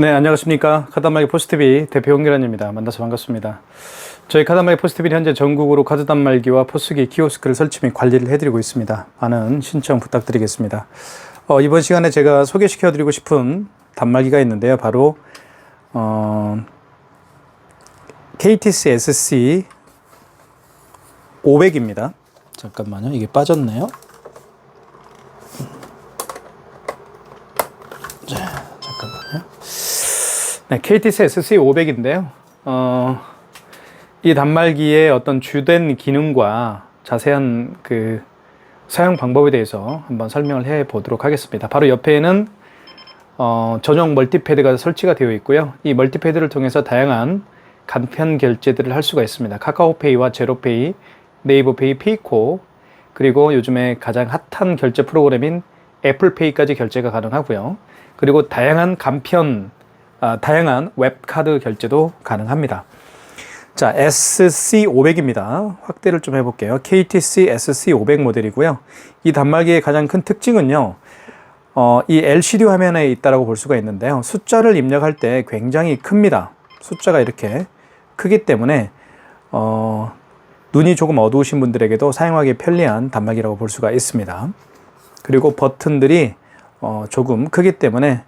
네, 안녕하십니까. 카드단말기 포스TV 대표 홍기란입니다. 만나서 반갑습니다. 저희 카드단말기 포스TV는 현재 전국으로 카드 단말기와 포스기 키오스크를 설치 및 관리를 해드리고 있습니다. 많은 신청 부탁드리겠습니다. 이번 시간에 제가 소개시켜드리고 싶은 단말기가 있는데요. 바로 KTC SC 500입니다. 잠깐만요. 이게 빠졌네요. 자, 잠깐만요. 네, KTC SC 500인데요. 이 단말기의 어떤 주된 기능과 자세한 그 사용 방법에 대해서 한번 설명을 해 보도록 하겠습니다. 바로 옆에는 전용 멀티패드가 설치가 되어 있고요. 이 멀티패드를 통해서 다양한 간편 결제들을 할 수가 있습니다. 카카오페이와 제로페이, 네이버페이, 페이코, 그리고 요즘에 가장 핫한 결제 프로그램인 애플페이까지 결제가 가능하고요. 그리고 다양한 다양한 웹카드 결제도 가능합니다. 자, SC500입니다. 확대를 좀 해볼게요. KTC SC500 모델이고요. 이 단말기의 가장 큰 특징은요, 이 LCD 화면에 있다고 볼 수가 있는데요. 숫자를 입력할 때 굉장히 큽니다. 숫자가 이렇게 크기 때문에 눈이 조금 어두우신 분들에게도 사용하기 편리한 단말기라고 볼 수가 있습니다. 그리고 버튼들이 조금 크기 때문에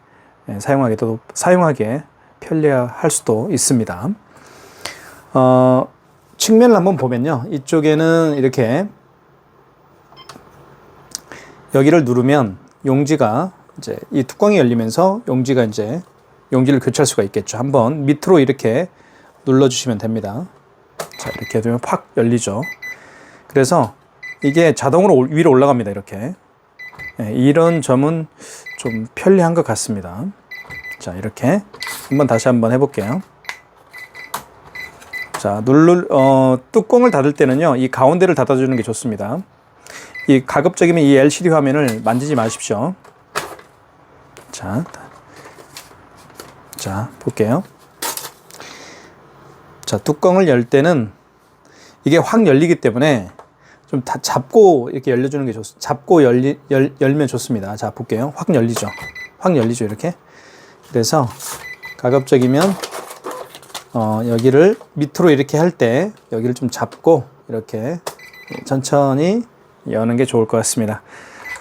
사용하기에 편리할 수도 있습니다. 측면을 한번 보면요. 이쪽에는 이렇게 여기를 누르면 용지가 이제 이 뚜껑이 열리면서 용지가 이제 용지를 교체할 수가 있겠죠. 한번 밑으로 이렇게 눌러주시면 됩니다. 자, 이렇게 되면 팍 열리죠. 그래서 이게 자동으로 위로 올라갑니다. 이렇게. 네, 이런 점은 좀 편리한 것 같습니다. 자, 이렇게 다시 한번 해볼게요. 자, 뚜껑을 닫을 때는요, 이 가운데를 닫아주는 게 좋습니다. 이 가급적이면 이 LCD 화면을 만지지 마십시오. 자, 볼게요. 자, 뚜껑을 열 때는 이게 확 열리기 때문에 좀 다 잡고 이렇게 열려주는 게 좋습니다. 잡고 열면 좋습니다. 자, 볼게요. 확 열리죠. 이렇게. 그래서 가급적이면 여기를 밑으로 이렇게 할 때 여기를 좀 잡고 이렇게 천천히 여는 게 좋을 것 같습니다.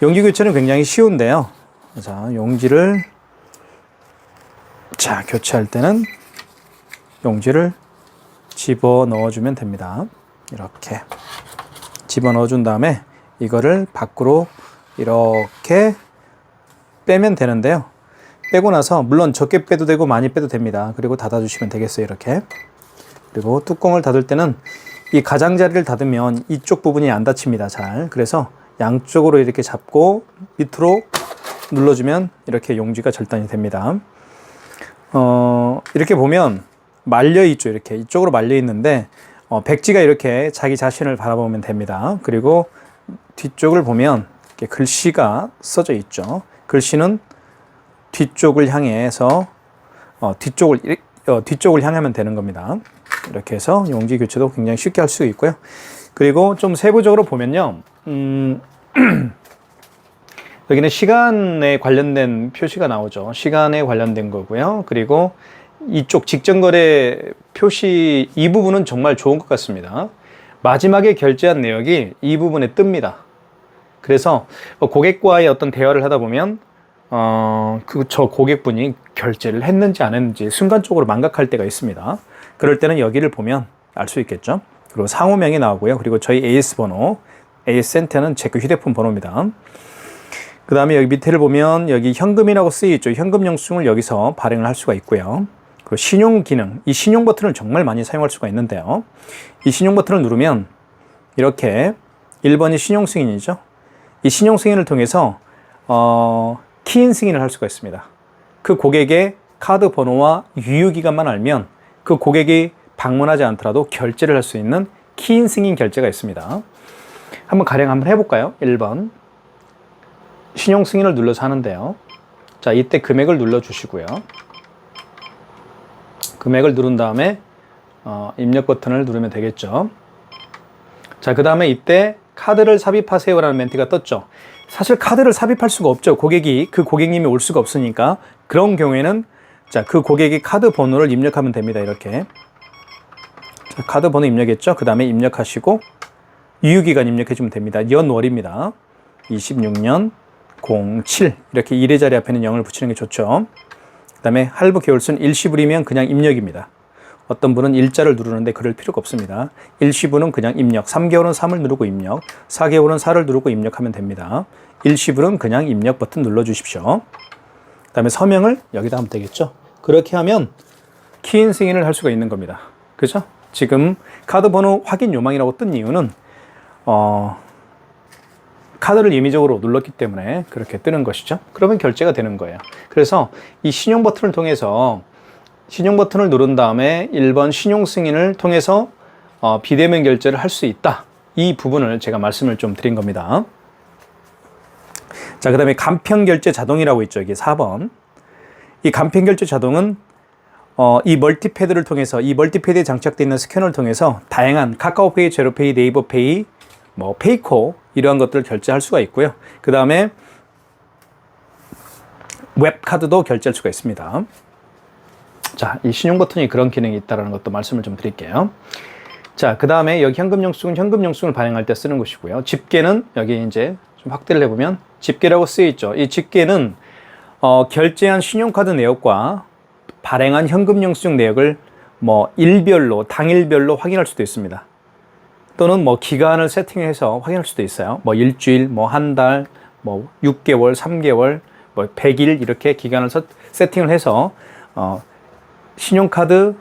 용지 교체는 굉장히 쉬운데요. 자, 용지를 교체할 때는 용지를 집어 넣어주면 됩니다. 이렇게 집어 넣어준 다음에 이거를 밖으로 이렇게 빼면 되는데요. 빼고 나서 물론 적게 빼도 되고 많이 빼도 됩니다. 그리고 닫아주시면 되겠어요. 이렇게. 그리고 뚜껑을 닫을 때는 이 가장자리를 닫으면 이쪽 부분이 안 닫힙니다. 잘. 그래서 양쪽으로 이렇게 잡고 밑으로 눌러주면 이렇게 용지가 절단이 됩니다. 이렇게 보면 말려있죠. 이렇게 이쪽으로 말려있는데 백지가 이렇게 자기 자신을 바라보면 됩니다. 그리고 뒤쪽을 보면 이렇게 글씨가 써져 있죠. 글씨는 뒤쪽을 향해서 뒤쪽을 향하면 되는 겁니다. 이렇게 해서 용지 교체도 굉장히 쉽게 할 수 있고요. 그리고 좀 세부적으로 보면요, 여기는 시간에 관련된 표시가 나오죠. 시간에 관련된 거고요. 그리고 이쪽 직전거래 표시 이 부분은 정말 좋은 것 같습니다. 마지막에 결제한 내역이 이 부분에 뜹니다. 그래서 고객과의 어떤 대화를 하다 보면 저 고객분이 결제를 했는지 안 했는지 순간적으로 망각할 때가 있습니다. 그럴 때는 여기를 보면 알 수 있겠죠. 그리고 상호명이 나오고요. 그리고 저희 AS 번호, AS 센터는 제 휴대폰 번호입니다. 그 다음에 여기 밑에를 보면 여기 현금이라고 쓰여있죠. 현금 영수증을 여기서 발행을 할 수가 있고요. 그리고 신용 기능, 이 신용 버튼을 정말 많이 사용할 수가 있는데요. 이 신용 버튼을 누르면 이렇게 1번이 신용 승인이죠. 이 신용 승인을 통해서 키인 승인을 할 수가 있습니다. 그 고객의 카드 번호와 유효기간만 알면 그 고객이 방문하지 않더라도 결제를 할 수 있는 키인 승인 결제가 있습니다. 한번 해볼까요? 1번 신용 승인을 눌러서 하는데요. 자, 이때 금액을 눌러주시고요. 금액을 누른 다음에 입력 버튼을 누르면 되겠죠. 자, 그 다음에 이때 카드를 삽입하세요라는 멘트가 떴죠. 사실 카드를 삽입할 수가 없죠. 그 고객님이 올 수가 없으니까. 그런 경우에는 자, 그 고객이 카드 번호를 입력하면 됩니다. 이렇게. 자, 카드 번호 입력했죠? 그 다음에 입력하시고 유효기간 입력해주면 됩니다. 연월입니다. 26년 07 이렇게 1의 자리 앞에는 0을 붙이는 게 좋죠. 그 다음에 할부 개월수는 일시불이면 그냥 입력입니다. 어떤 분은 일자를 누르는데 그럴 필요가 없습니다. 일시불은 그냥 입력, 3개월은 3을 누르고 입력, 4개월은 4를 누르고 입력하면 됩니다. 일시불은 그냥 입력 버튼 눌러주십시오. 그 다음에 서명을 여기다 하면 되겠죠. 그렇게 하면 키인 승인을 할 수가 있는 겁니다. 그죠? 지금 카드 번호 확인 요망이라고 뜬 이유는 카드를 임의적으로 눌렀기 때문에 그렇게 뜨는 것이죠. 그러면 결제가 되는 거예요. 그래서 이 신용 버튼을 통해서 신용 버튼을 누른 다음에 1번 신용 승인을 통해서 비대면 결제를 할 수 있다. 이 부분을 제가 말씀을 좀 드린 겁니다. 자, 그 다음에 간편 결제 자동이라고 있죠. 이게 4번. 이 간편 결제 자동은 이 멀티패드를 통해서 이 멀티패드에 장착되어 있는 스캐너를 통해서 다양한 카카오페이, 제로페이, 네이버페이, 뭐 페이코 이러한 것들을 결제할 수가 있고요. 그 다음에 웹카드도 결제할 수가 있습니다. 자, 이 신용 버튼이 그런 기능이 있다는 것도 말씀을 좀 드릴게요. 자, 그 다음에 여기 현금 영수증은 현금 영수증을 발행할 때 쓰는 것이고요. 집계는 여기 이제 좀 확대를 해보면 집계라고 쓰여 있죠. 이 집계는 결제한 신용카드 내역과 발행한 현금 영수증 내역을 뭐 일별로 당일별로 확인할 수도 있습니다. 또는 뭐 기간을 세팅해서 확인할 수도 있어요. 뭐 일주일, 뭐 한 달, 뭐 6개월, 3개월, 뭐 100일 이렇게 기간을 세팅을 해서 신용카드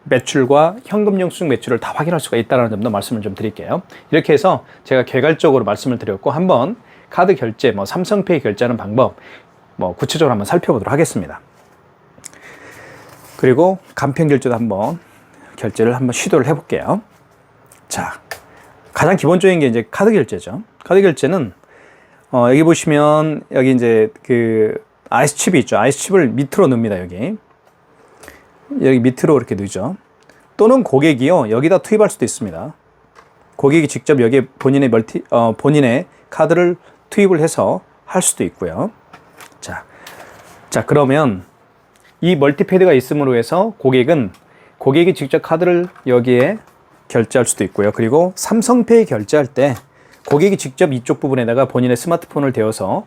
매출과 현금 영수증 매출을 다 확인할 수가 있다는 점도 말씀을 좀 드릴게요. 이렇게 해서 제가 개괄적으로 말씀을 드렸고 한번 카드 결제, 뭐 삼성페이 결제하는 방법 뭐 구체적으로 한번 살펴보도록 하겠습니다. 그리고 간편 결제도 한번 결제를 한번 시도를 해볼게요. 자, 가장 기본적인 게 이제 카드 결제죠. 카드 결제는 여기 보시면 여기 이제 그 아이스 칩이 있죠. 아이스 칩을 밑으로 넣습니다. 여기 밑으로 이렇게 넣죠. 또는 고객이요 여기다 투입할 수도 있습니다. 고객이 직접 여기에 본인의 카드를 투입을 해서 할 수도 있고요. 자 그러면 이 멀티패드가 있음으로 해서 고객이 직접 카드를 여기에 결제할 수도 있고요. 그리고 삼성페이 결제할 때 고객이 직접 이쪽 부분에다가 본인의 스마트폰을 대어서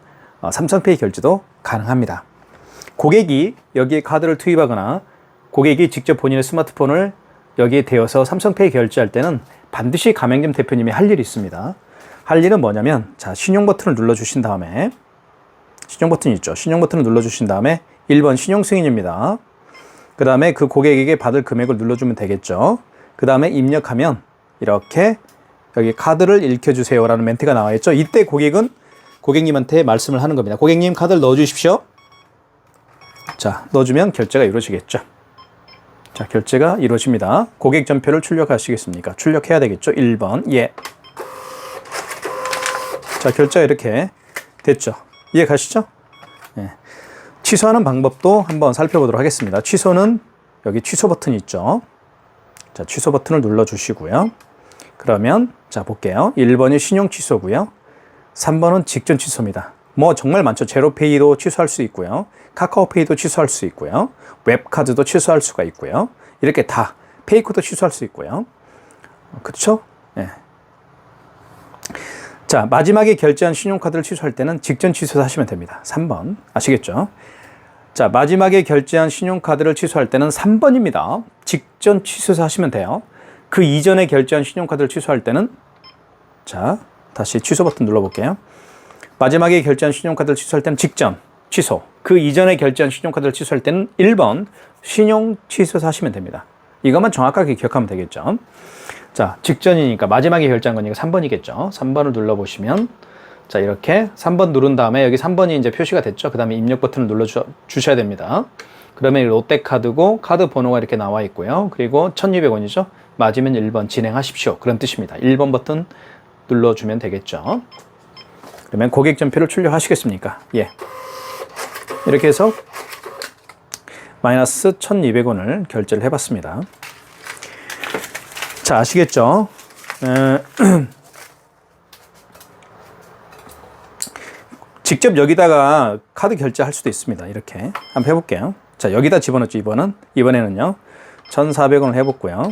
삼성페이 결제도 가능합니다. 고객이 여기에 카드를 투입하거나 고객이 직접 본인의 스마트폰을 여기에 대어서 삼성페이 결제할 때는 반드시 가맹점 대표님이 할 일이 있습니다. 할 일은 뭐냐면 자, 신용 버튼을 눌러주신 다음에 신용 버튼이 있죠. 신용 버튼을 눌러주신 다음에 1번 신용 승인입니다. 그 다음에 그 고객에게 받을 금액을 눌러주면 되겠죠. 그 다음에 입력하면 이렇게 여기 카드를 읽혀주세요 라는 멘트가 나와 있죠. 이때 고객님한테 말씀을 하는 겁니다. 고객님 카드를 넣어주십시오. 자, 넣어주면 결제가 이루어지겠죠. 자, 결제가 이루어집니다. 고객 전표를 출력하시겠습니까? 출력해야 되겠죠. 1번 예. 자, 결제가 이렇게 됐죠. 이해 가시죠? 예. 취소하는 방법도 한번 살펴보도록 하겠습니다. 취소는 여기 취소 버튼이 있죠. 자, 취소 버튼을 눌러주시고요. 그러면 자, 볼게요. 1번이 신용 취소고요. 3번은 직전 취소입니다. 뭐 정말 많죠. 제로페이도 취소할 수 있고요. 카카오페이도 취소할 수 있고요. 웹카드도 취소할 수가 있고요. 이렇게 다 페이코도 취소할 수 있고요. 그렇죠? 예. 자, 마지막에 결제한 신용카드를 취소할 때는 직전 취소해서 하시면 됩니다. 3번 아시겠죠? 자, 마지막에 결제한 신용카드를 취소할 때는 3번입니다. 직전 취소해서 하시면 돼요. 그 이전에 결제한 신용카드를 취소할 때는 자, 다시 취소 버튼 눌러볼게요. 마지막에 결제한 신용카드를 취소할 때는 직전 취소, 그 이전에 결제한 신용카드를 취소할 때는 1번 신용 취소해서 하시면 됩니다. 이것만 정확하게 기억하면 되겠죠. 자, 직전이니까 마지막에 결제한 거니까 3번이겠죠. 3번을 눌러보시면 자, 이렇게 3번 누른 다음에 여기 3번이 이제 표시가 됐죠. 그 다음에 입력 버튼을 눌러주셔야 됩니다. 그러면 롯데카드고 카드 번호가 이렇게 나와 있고요. 그리고 1,200원이죠. 맞으면 1번 진행하십시오. 그런 뜻입니다. 1번 버튼 눌러주면 되겠죠. 그러면 고객 전표를 출력하시겠습니까? 예. 이렇게 해서 마이너스 1,200원을 결제를 해봤습니다. 자, 아시겠죠? 직접 여기다가 카드 결제할 수도 있습니다. 이렇게 한번 해볼게요. 자, 여기다 집어넣죠, 이번에는요. 1,400원을 해봤고요.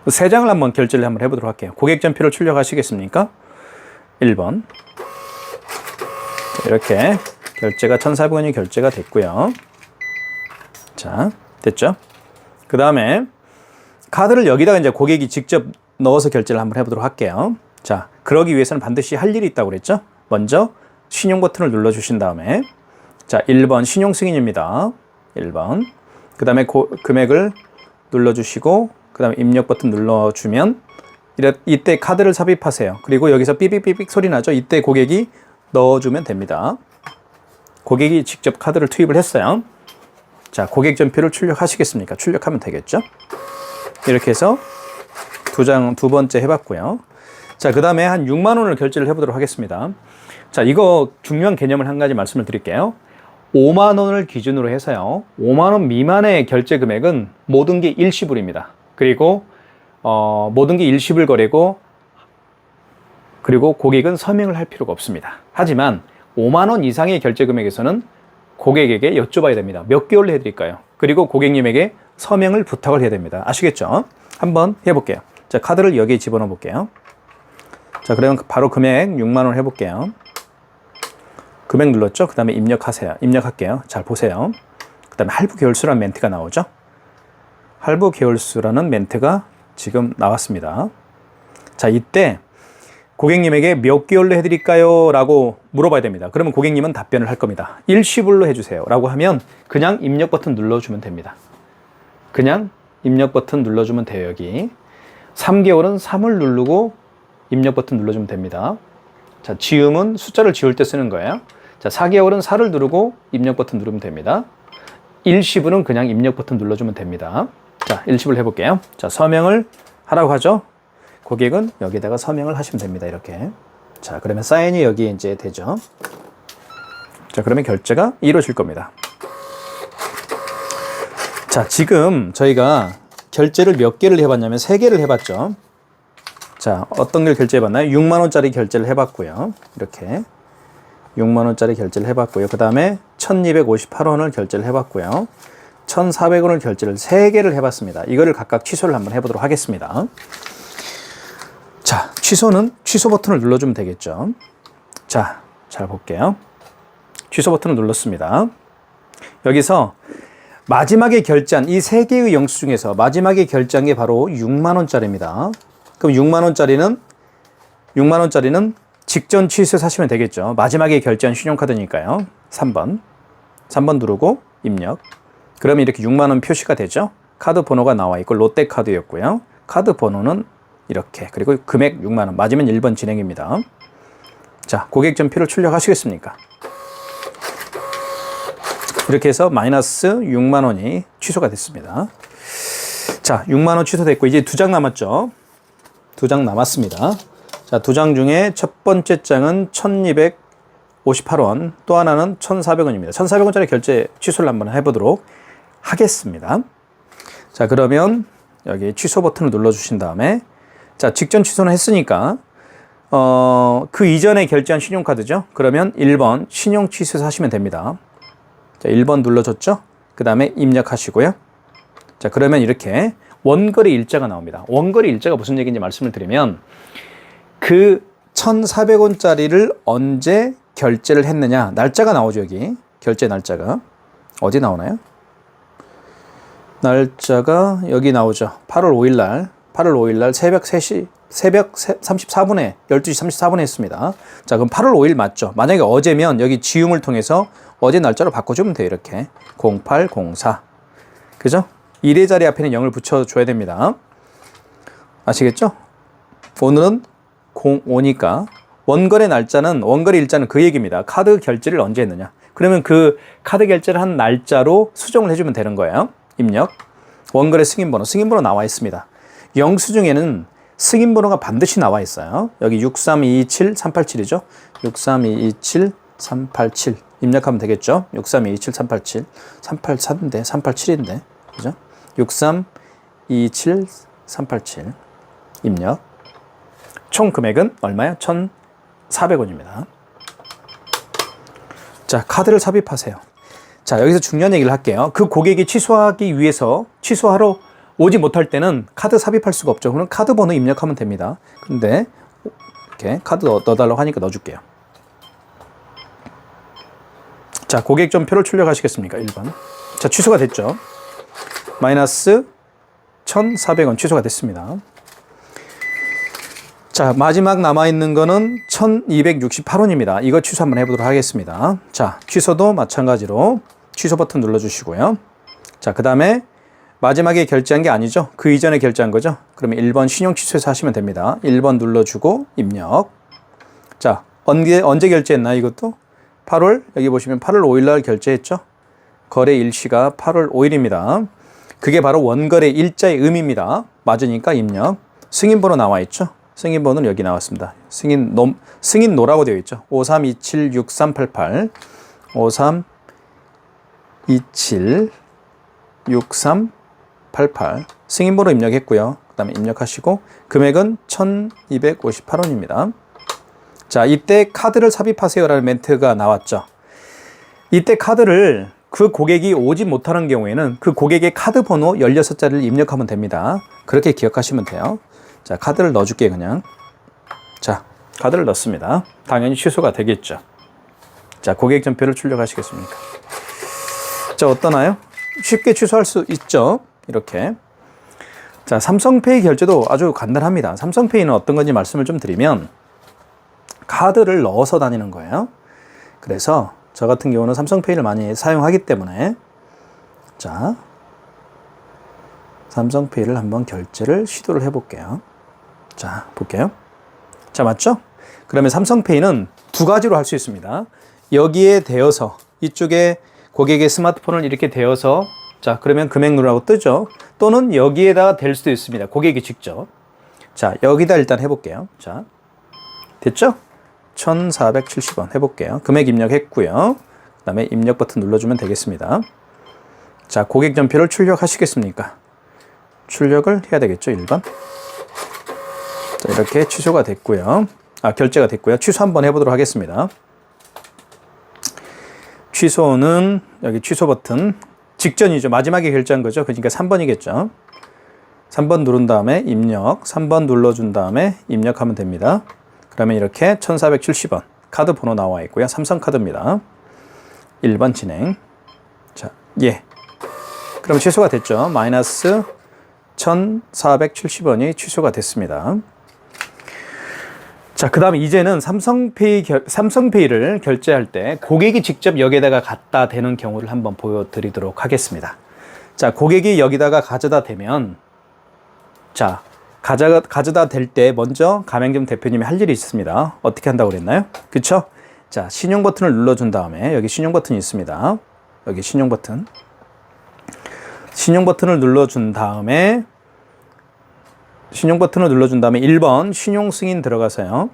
세 장을 한번 결제를 한번 해보도록 할게요. 고객전표를 출력하시겠습니까? 1번. 이렇게 결제가 1,400원이 결제가 됐고요. 자, 됐죠? 그 다음에 카드를 여기다가 이제 고객이 직접 넣어서 결제를 한번 해보도록 할게요. 자, 그러기 위해서는 반드시 할 일이 있다고 그랬죠? 먼저 신용 버튼을 눌러주신 다음에 자, 1번 신용 승인입니다. 1번. 그 다음에 금액을 눌러주시고 그 다음에 입력 버튼 눌러주면 이때 카드를 삽입하세요. 그리고 여기서 삐빅삐빅 소리 나죠? 이때 고객이 넣어주면 됩니다. 고객이 직접 카드를 투입을 했어요. 자, 고객전표를 출력하시겠습니까? 출력하면 되겠죠? 이렇게 해서 두 번째 해봤고요. 자, 그 다음에 한 6만 원을 결제를 해보도록 하겠습니다. 자, 이거 중요한 개념을 한 가지 말씀을 드릴게요. 5만 원을 기준으로 해서요. 5만 원 미만의 결제 금액은 모든 게 일시불입니다. 그리고 모든 게 일시불 거래고 그리고 고객은 서명을 할 필요가 없습니다. 하지만 5만 원 이상의 결제 금액에서는 고객에게 여쭤봐야 됩니다. 몇 개월로 해드릴까요? 그리고 고객님에게 서명을 부탁을 해야 됩니다. 아시겠죠? 한번 해볼게요. 자, 카드를 여기에 집어넣어 볼게요. 자, 그러면 바로 금액 6만 원 해볼게요. 금액 눌렀죠? 그 다음에 입력할게요. 잘 보세요. 그 다음에 할부 계열수라는 멘트가 나오죠? 할부 계열수라는 멘트가 지금 나왔습니다. 자, 이때 고객님에게 몇 개월로 해드릴까요? 라고 물어봐야 됩니다. 그러면 고객님은 답변을 할 겁니다. 일시불로 해주세요. 라고 하면 그냥 입력 버튼 눌러주면 됩니다. 그냥 입력 버튼 눌러주면 돼요, 여기. 3개월은 3을 누르고 입력 버튼 눌러주면 됩니다. 자, 지음은 숫자를 지울 때 쓰는 거예요. 자, 4개월은 4를 누르고 입력 버튼 누르면 됩니다. 일시불은 그냥 입력 버튼 눌러주면 됩니다. 자, 일시불 해볼게요. 자, 서명을 하라고 하죠. 고객은 여기다가 서명을 하시면 됩니다. 이렇게. 자, 그러면 사인이 여기에 이제 되죠. 자, 그러면 결제가 이루어질 겁니다. 자, 지금 저희가 결제를 몇 개를 해봤냐면 3개를 해봤죠. 자, 어떤 걸 결제해봤나요? 6만 원짜리 결제를 해봤고요. 이렇게 6만 원짜리 결제를 해봤고요. 그 다음에 1,258원을 결제를 해봤고요. 1,400원을 결제를 3개를 해봤습니다. 이거를 각각 취소를 한번 해보도록 하겠습니다. 자, 취소 버튼을 눌러주면 되겠죠. 자, 잘 볼게요. 취소 버튼을 눌렀습니다. 여기서 마지막에 결제한 이 3개의 영수 중에서 마지막에 결제한 게 바로 6만 원짜리입니다. 그럼 6만 원짜리는 직전 취소하시면 되겠죠. 마지막에 결제한 신용카드니까요. 3번 누르고 입력. 그러면 이렇게 6만 원 표시가 되죠. 카드 번호가 나와 있고 롯데카드였고요. 카드 번호는 이렇게, 그리고 금액 6만 원, 맞으면 1번 진행입니다. 자, 고객전표를 출력하시겠습니까? 이렇게 해서 마이너스 6만 원이 취소가 됐습니다. 자, 6만 원 취소됐고 이제 2장 남았죠. 2장 남았습니다. 자, 2장 중에 첫 번째 장은 1,258원, 또 하나는 1,400원입니다. 1,400원짜리 결제 취소를 한번 해보도록 하겠습니다. 자, 그러면 여기 취소 버튼을 눌러주신 다음에 자, 직전 취소는 했으니까 그 이전에 결제한 신용카드죠. 그러면 1번 신용 취소해서 하시면 됩니다. 자, 1번 눌러줬죠. 그 다음에 입력하시고요. 자, 그러면 이렇게 원거래 일자가 나옵니다. 원거래 일자가 무슨 얘기인지 말씀을 드리면 그 1,400원짜리를 언제 결제를 했느냐 날짜가 나오죠. 여기 결제 날짜가 어디 나오나요? 날짜가 여기 나오죠. 8월 5일 날 새벽 34분에 12시 34분에 했습니다. 자, 그럼 8월 5일 맞죠? 만약에 어제면 여기 지움을 통해서 어제 날짜로 바꿔주면 돼요. 이렇게 0804 그죠? 일의 자리 앞에는 0을 붙여줘야 됩니다. 아시겠죠? 오늘은 05니까 원거래 일자는 그 얘기입니다. 카드 결제를 언제 했느냐. 그러면 그 카드 결제를 한 날짜로 수정을 해주면 되는 거예요. 입력. 원거래 승인번호 나와 있습니다. 영수증에는 승인번호가 반드시 나와 있어요. 여기 63227-387이죠. 63227-387 입력하면 되겠죠. 63227-387 384인데 387인데 그죠? 63227-387 입력. 총 금액은 얼마요? 1,400원입니다. 자, 카드를 삽입하세요. 자, 여기서 중요한 얘기를 할게요. 그 고객이 취소하기 위해서 취소하러 오지 못할 때는 카드 삽입할 수가 없죠. 그럼 카드 번호 입력하면 됩니다. 근데 이렇게 카드 넣어달라고 하니까 넣어줄게요. 자, 고객전표를 출력하시겠습니까? 1번. 자, 취소가 됐죠. 마이너스 1,400원 취소가 됐습니다. 자, 마지막 남아있는 거는 1,268원입니다. 이거 취소 한번 해보도록 하겠습니다. 자, 취소도 마찬가지로 취소 버튼 눌러주시고요. 자, 그 다음에 마지막에 결제한 게 아니죠. 그 이전에 결제한 거죠. 그러면 1번 신용 취소해서 하시면 됩니다. 1번 눌러주고 입력. 자, 언제 결제했나 이것도? 8월, 여기 보시면 8월 5일 날 결제했죠. 거래 일시가 8월 5일입니다. 그게 바로 원거래 일자의 의미입니다. 맞으니까 입력. 승인번호 나와 있죠. 승인번호는 여기 나왔습니다. 승인노라고 되어 있죠. 53276388 53276388 승인번호 입력했고요. 그 다음에 입력하시고 금액은 1,258원입니다. 자, 이때 카드를 삽입하세요라는 멘트가 나왔죠. 이때 카드를 그 고객이 오지 못하는 경우에는 그 고객의 카드 번호 16자리를 입력하면 됩니다. 그렇게 기억하시면 돼요. 자, 카드를 넣어줄게요, 그냥. 자, 카드를 넣습니다. 당연히 취소가 되겠죠. 자, 고객전표를 출력하시겠습니까? 자, 어떠나요? 쉽게 취소할 수 있죠. 이렇게. 자, 삼성페이 결제도 아주 간단합니다. 삼성페이는 어떤 건지 말씀을 좀 드리면 카드를 넣어서 다니는 거예요. 그래서 저 같은 경우는 삼성페이를 많이 사용하기 때문에 자, 삼성페이를 한번 결제를 시도를 해볼게요. 자, 볼게요. 자, 맞죠? 그러면 삼성페이는 두 가지로 할 수 있습니다. 여기에 대어서 이쪽에 고객의 스마트폰을 이렇게 대어서 자, 그러면 금액 누르라고 뜨죠. 또는 여기에다가 댈 수도 있습니다. 고객이 직접. 자, 여기다 일단 해볼게요. 자, 됐죠? 1,470원 해볼게요. 금액 입력했고요. 그 다음에 입력 버튼 눌러주면 되겠습니다. 자, 고객전표를 출력하시겠습니까? 출력을 해야 되겠죠. 1번. 자, 이렇게 취소가 됐고요. 결제가 됐고요. 취소 한번 해보도록 하겠습니다. 취소는 여기 취소 버튼 직전이죠. 마지막에 결제한 거죠. 그러니까 3번이겠죠. 3번 누른 다음에 입력, 3번 눌러준 다음에 입력하면 됩니다. 그러면 이렇게 1,470원 카드 번호 나와 있고요. 삼성카드입니다. 1번 진행. 자, 예. 그럼 취소가 됐죠. 마이너스 1,470원이 취소가 됐습니다. 자, 그 다음 이제는 삼성페이를 결제할 때 고객이 직접 여기에다가 갖다 대는 경우를 한번 보여드리도록 하겠습니다. 자, 고객이 여기다가 가져다 대면 자, 가져다 댈 때 먼저 가맹점 대표님이 할 일이 있습니다. 어떻게 한다고 그랬나요? 그쵸? 자, 신용 버튼을 눌러준 다음에 여기 신용 버튼이 있습니다. 여기 신용 버튼. 신용 버튼을 눌러준 다음에 1번 신용 승인 들어가서요.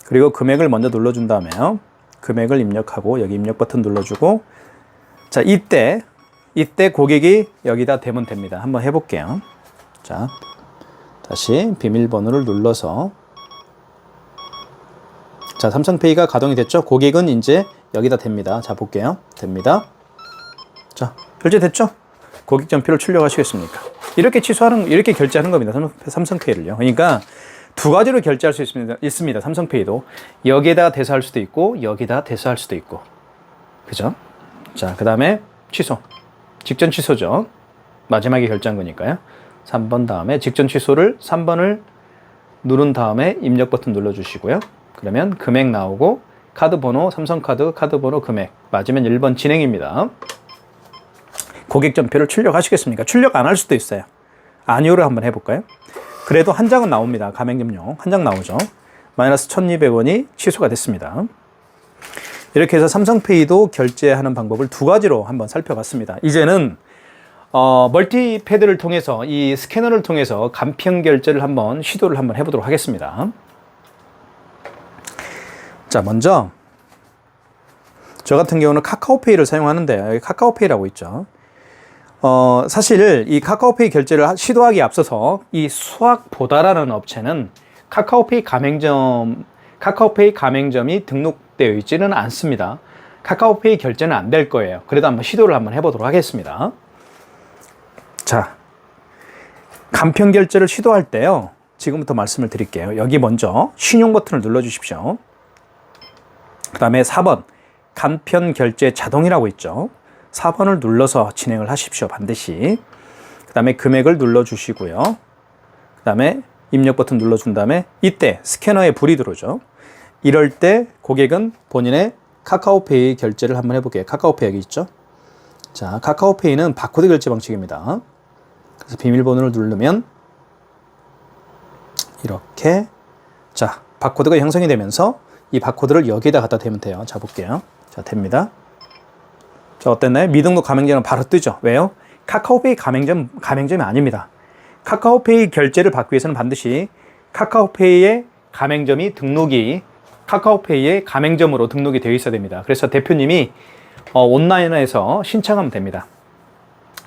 그리고 금액을 먼저 눌러준 다음에요. 금액을 입력하고 여기 입력 버튼 눌러주고 자, 이때 고객이 여기다 대면 됩니다. 한번 해볼게요. 자, 다시 비밀번호를 눌러서 자, 삼성페이가 가동이 됐죠? 고객은 이제 여기다 댑니다. 자, 볼게요. 됩니다. 자, 결제됐죠? 고객전표를 출력하시겠습니까? 이렇게 결제하는 겁니다. 삼성페이를요. 그러니까 두 가지로 결제할 수 있습니다. 삼성페이도. 여기에다가 대소할 수도 있고, 여기다 대소할 수도 있고. 그죠? 자, 그 다음에 취소. 직전 취소죠. 마지막에 결제한 거니까요. 3번 다음에 직전 취소를 3번을 누른 다음에 입력 버튼 눌러주시고요. 그러면 금액 나오고 카드 번호, 삼성카드 카드 번호 금액 맞으면 1번 진행입니다. 고객전표를 출력하시겠습니까? 출력 안 할 수도 있어요. 아니오를 한번 해볼까요? 그래도 한 장은 나옵니다. 가맹점용 한 장 나오죠. 마이너스 1,200원이 취소가 됐습니다. 이렇게 해서 삼성페이도 결제하는 방법을 두 가지로 한번 살펴봤습니다. 이제는 멀티패드를 통해서 이 스캐너를 통해서 간편 결제를 시도를 한번 해보도록 하겠습니다. 자, 먼저 저 같은 경우는 카카오페이를 사용하는데 여기 카카오페이라고 있죠. 사실 이 카카오페이 결제를 시도하기에 앞서서 이 수학보다라는 업체는 카카오페이 가맹점이 등록되어 있지는 않습니다. 카카오페이 결제는 안 될 거예요. 그래도 한번 시도를 한번 해보도록 하겠습니다. 자, 간편 결제를 시도할 때요. 지금부터 말씀을 드릴게요. 여기 먼저 신용 버튼을 눌러주십시오. 그 다음에 4번 간편 결제 자동이라고 있죠. 4번을 눌러서 진행을 하십시오. 반드시. 그 다음에 금액을 눌러주시고요. 그 다음에 입력 버튼 눌러준 다음에 이때 스캐너에 불이 들어오죠. 이럴 때 고객은 본인의 카카오페이 결제를 한번 해볼게요. 카카오페이 여기 있죠. 자, 카카오페이는 바코드 결제 방식입니다. 그래서 비밀번호를 누르면 이렇게 자 바코드가 형성이 되면서 이 바코드를 여기에다 갖다 대면 돼요. 자 볼게요. 자 됩니다. 자 어땠나요? 미등록 가맹점은 바로 뜨죠. 왜요? 카카오페이 가맹점이 아닙니다. 카카오페이 결제를 받기 위해서는 반드시 카카오페이의 가맹점이 등록이 카카오페이의 가맹점으로 등록이 되어 있어야 됩니다. 그래서 대표님이 온라인에서 신청하면 됩니다.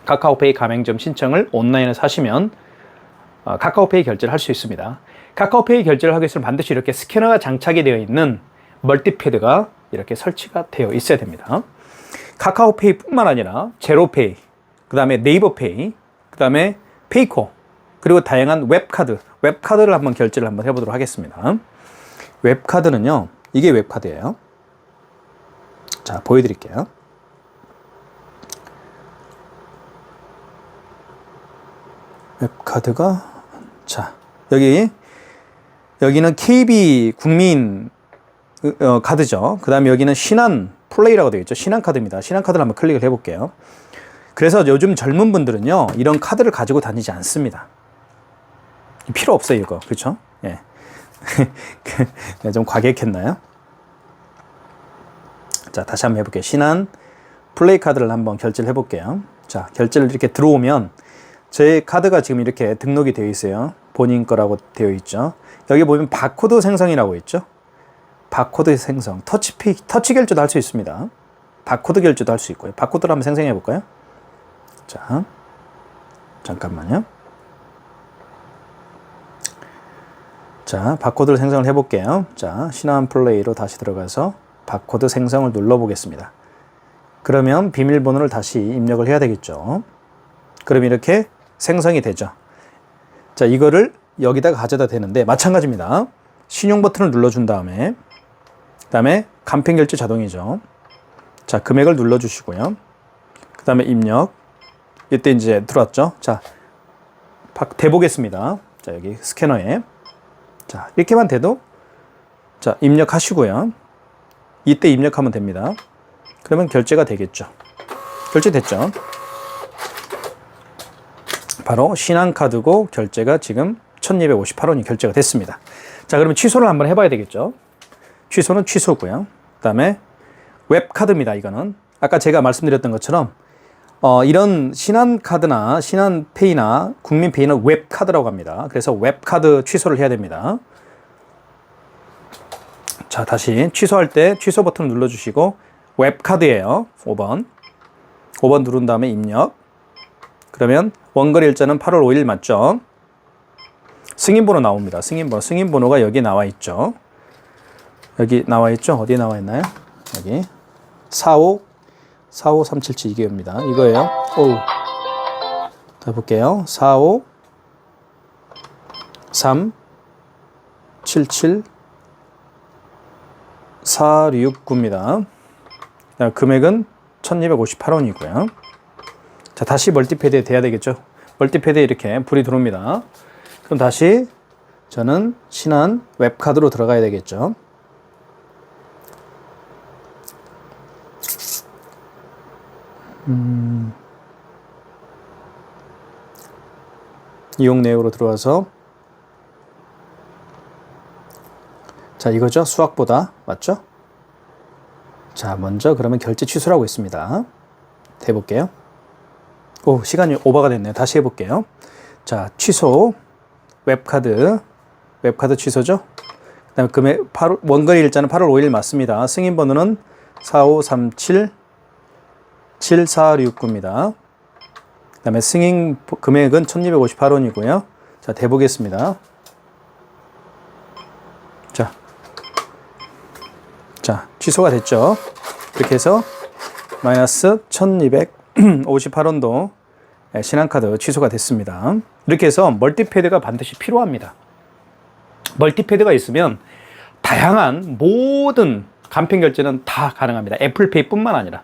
카카오페이 가맹점 신청을 온라인에서 하시면 카카오페이 결제를 할 수 있습니다. 카카오페이 결제를 하기 위해서는 반드시 이렇게 스캐너가 장착이 되어 있는 멀티패드가 이렇게 설치가 되어 있어야 됩니다. 카카오페이 뿐만 아니라 제로페이, 그 다음에 네이버페이, 그 다음에 페이코, 그리고 다양한 웹카드를 한번 결제를 한번 해보도록 하겠습니다. 웹카드는요, 이게 웹카드예요. 자, 보여드릴게요. 웹카드가, 자, 여기는 KB 국민 카드죠. 그 다음에 여기는 신한 플레이라고 되어 있죠. 신한 카드입니다. 신한 카드를 한번 클릭을 해볼게요. 그래서 요즘 젊은 분들은요, 이런 카드를 가지고 다니지 않습니다. 필요 없어요, 이거. 그렇죠? 예. 좀 과격했나요? 자, 다시 한번 해볼게요. 신한 플레이 카드를 한번 결제를 해볼게요. 자, 결제를 이렇게 들어오면 제 카드가 지금 이렇게 등록이 되어 있어요. 본인 거라고 되어 있죠. 여기 보면 바코드 생성이라고 있죠. 바코드 생성, 터치 결제도 할 수 있습니다. 바코드 결제도 할 수 있고요. 바코드를 한번 생성해 볼까요? 자, 잠깐만요. 자, 바코드를 생성을 해볼게요. 자, 신한 플레이로 다시 들어가서 바코드 생성을 눌러보겠습니다. 그러면 비밀번호를 다시 입력을 해야 되겠죠. 그럼 이렇게 생성이 되죠. 자, 이거를 여기다가 가져다 대는데 마찬가지입니다. 신용 버튼을 눌러준 다음에 간편 결제 자동이죠. 자, 금액을 눌러주시고요. 그 다음에 입력. 이때 이제 들어왔죠. 자, 대보겠습니다. 자, 여기 스캐너에. 자, 이렇게만 돼도 자, 입력하시고요. 이때 입력하면 됩니다. 그러면 결제가 되겠죠. 결제됐죠. 바로 신한카드고 결제가 지금 1258원이 결제가 됐습니다. 자, 그러면 취소를 한번 해봐야 되겠죠. 취소는 취소고요. 그 다음에 웹카드입니다. 이거는 아까 제가 말씀드렸던 것처럼 이런 신한카드나 신한페이나 국민페이는 웹카드라고 합니다. 그래서 웹카드 취소를 해야 됩니다. 자, 다시 취소할 때 취소 버튼을 눌러주시고 웹카드예요. 5번 누른 다음에 입력. 그러면 원거리 일자는 8월 5일 맞죠? 승인번호 나옵니다. 승인번호가 여기 나와 있죠. 여기 나와 있죠? 어디에 나와 있나요? 여기 45377 이게입니다. 이거예요. 오우. 자, 볼게요. 45377 469입니다. 금액은 1258원이고요. 자, 다시 멀티패드에 대야 되겠죠. 멀티패드에 이렇게 불이 들어옵니다. 그럼 다시 저는 신한 웹카드로 들어가야 되겠죠. 이용 내역으로 들어와서 자, 이거죠. 수학보다 맞죠? 자, 먼저 그러면 결제 취소라고 있습니다. 해볼게요. 오, 시간이 오버가 됐네요. 다시 해볼게요. 자, 취소. 웹카드 취소죠. 그 다음에 금액 원거리 일자는 8월 5일 맞습니다. 승인번호는 4537 7469입니다. 그 다음에 승인 금액은 1258원이고요. 자, 대보겠습니다. 자, 취소가 됐죠. 이렇게 해서 마이너스 1258원도 신한카드 취소가 됐습니다. 이렇게 해서 멀티패드가 반드시 필요합니다. 멀티패드가 있으면 다양한 모든 간편 결제는 다 가능합니다. 애플페이 뿐만 아니라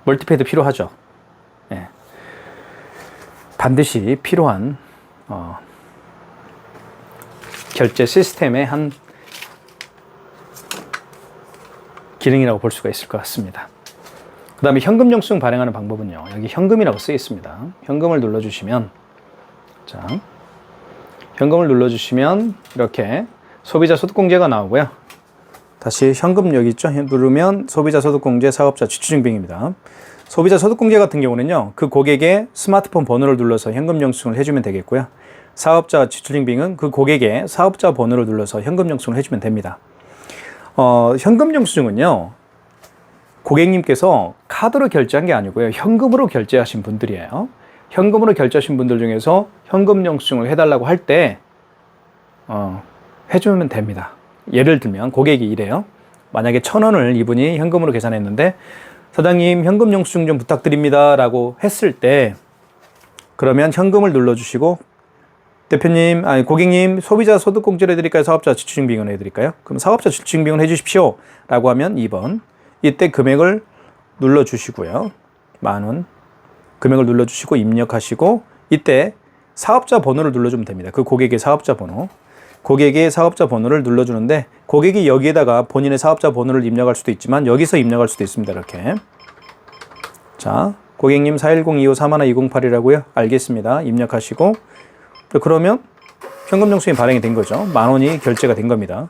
멀티패드 필요하죠. 네. 반드시 필요한 결제 시스템의 한 기능이라고 볼 수가 있을 것 같습니다. 그 다음에 현금 영수증 발행하는 방법은요. 여기 현금이라고 쓰여 있습니다. 현금을 눌러주시면, 자, 현금을 눌러주시면 이렇게 소비자 소득공제가 나오고요. 다시 현금 여기 있죠? 누르면 소비자 소득공제 사업자 지출증빙입니다. 소비자 소득공제 같은 경우는요, 그 고객의 스마트폰 번호를 눌러서 현금 영수증을 해주면 되겠고요. 사업자 지출증빙은 그 고객의 사업자 번호를 눌러서 현금 영수증을 해주면 됩니다. 현금 영수증은요, 고객님께서 카드로 결제한 게 아니고요, 현금으로 결제하신 분들이에요. 현금으로 결제하신 분들 중에서 현금 영수증을 해달라고 할 때 해주면 됩니다. 예를 들면 고객이 이래요. 만약에 1,000원을 이분이 현금으로 계산했는데 사장님 현금 영수증 좀 부탁드립니다 라고 했을 때, 그러면 현금을 눌러주시고 대표님, 아니 고객님 소비자 소득공제를 해드릴까요? 사업자 지출증빙을 해드릴까요? 그럼 사업자 지출증빙을 해주십시오 라고 하면 2번, 이때 금액을 눌러주시고요. 10,000원 금액을 눌러주시고 입력하시고, 이때 사업자 번호를 눌러주면 됩니다. 그 고객의 사업자 번호, 고객의 사업자 번호를 눌러주는데, 고객이 여기에다가 본인의 사업자 번호를 입력할 수도 있지만 여기서 입력할 수도 있습니다. 이렇게. 자, 고객님 410-2531-208이라고요? 알겠습니다. 입력하시고, 그러면 현금 영수증이 발행이 된 거죠. 10,000원이 결제가 된 겁니다.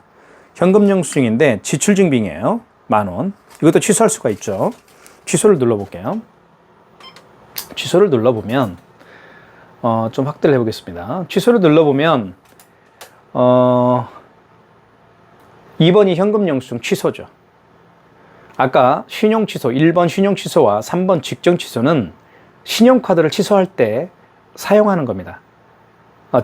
현금 영수증인데 지출증빙이에요. 10,000원. 이것도 취소할 수가 있죠. 취소를 눌러볼게요. 취소를 눌러보면 좀 확대를 해보겠습니다. 취소를 눌러보면 2번이 현금 영수증 취소죠. 아까 신용 취소, 1번 신용 취소와 3번 직전 취소는 신용카드를 취소할 때 사용하는 겁니다.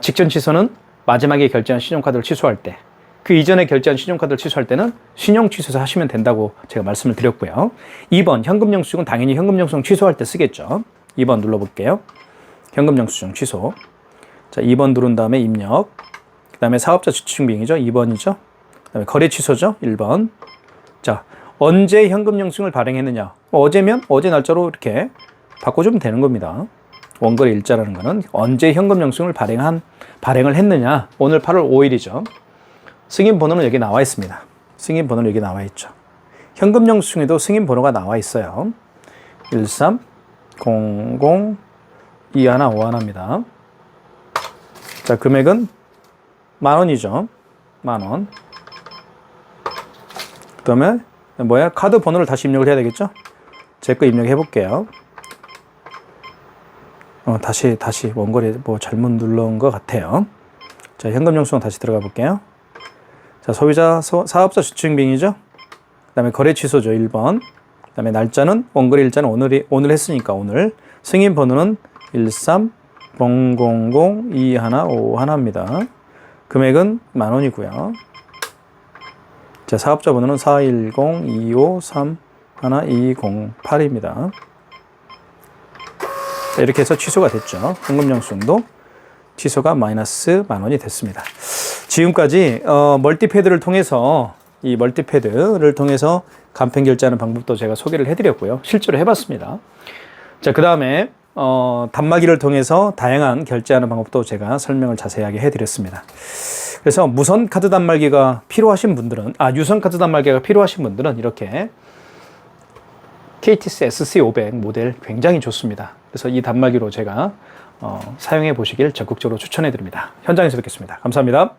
직전 취소는 마지막에 결제한 신용카드를 취소할 때, 그 이전에 결제한 신용카드를 취소할 때는 신용 취소해서 하시면 된다고 제가 말씀을 드렸고요. 2번 현금 영수증은 당연히 현금 영수증 취소할 때 쓰겠죠. 2번 눌러볼게요. 현금 영수증 취소. 자, 2번 누른 다음에 입력. 그 다음에 사업자 지출증빙이죠. 2번이죠. 그 다음에 거래 취소죠. 1번. 자, 언제 현금 영수증을 발행했느냐. 어제면 어제 날짜로 이렇게 바꿔주면 되는 겁니다. 원거래 일자라는 거는 언제 현금 영수증을 발행을 했느냐. 오늘 8월 5일이죠. 승인 번호는 여기 나와 있습니다. 승인 번호는 여기 나와 있죠. 현금 영수증에도 승인 번호가 나와 있어요. 13002151입니다. 자, 금액은 10,000원이죠. 10,000원. 그 다음에 뭐야? 카드 번호를 다시 입력을 해야 되겠죠? 제 거 입력해 볼게요. 다시 원거리 뭐 잘못 눌러온 것 같아요. 자, 현금 영수증 다시 들어가 볼게요. 자, 소비자 사업자 지출증빙이죠. 그 다음에 거래 취소죠. 1번. 그 다음에 날짜는 원거래 일자는 오늘 했으니까 오늘. 승인 번호는 13002151입니다. 금액은 10,000원이고요. 자, 사업자 번호는 410-253-1208입니다. 자, 이렇게 해서 취소가 됐죠. 현금 영수증도 취소가 마이너스 10,000원이 됐습니다. 지금까지 멀티패드를 통해서 간편 결제하는 방법도 제가 소개를 해드렸고요. 실제로 해봤습니다. 자, 그 다음에 단말기를 통해서 다양한 결제하는 방법도 제가 설명을 자세하게 해드렸습니다. 그래서 무선 카드 단말기가 필요하신 분들은, 유선 카드 단말기가 필요하신 분들은 이렇게 KTS SC500 모델 굉장히 좋습니다. 그래서 이 단말기로 제가 사용해 보시길 적극적으로 추천해 드립니다. 현장에서 뵙겠습니다. 감사합니다.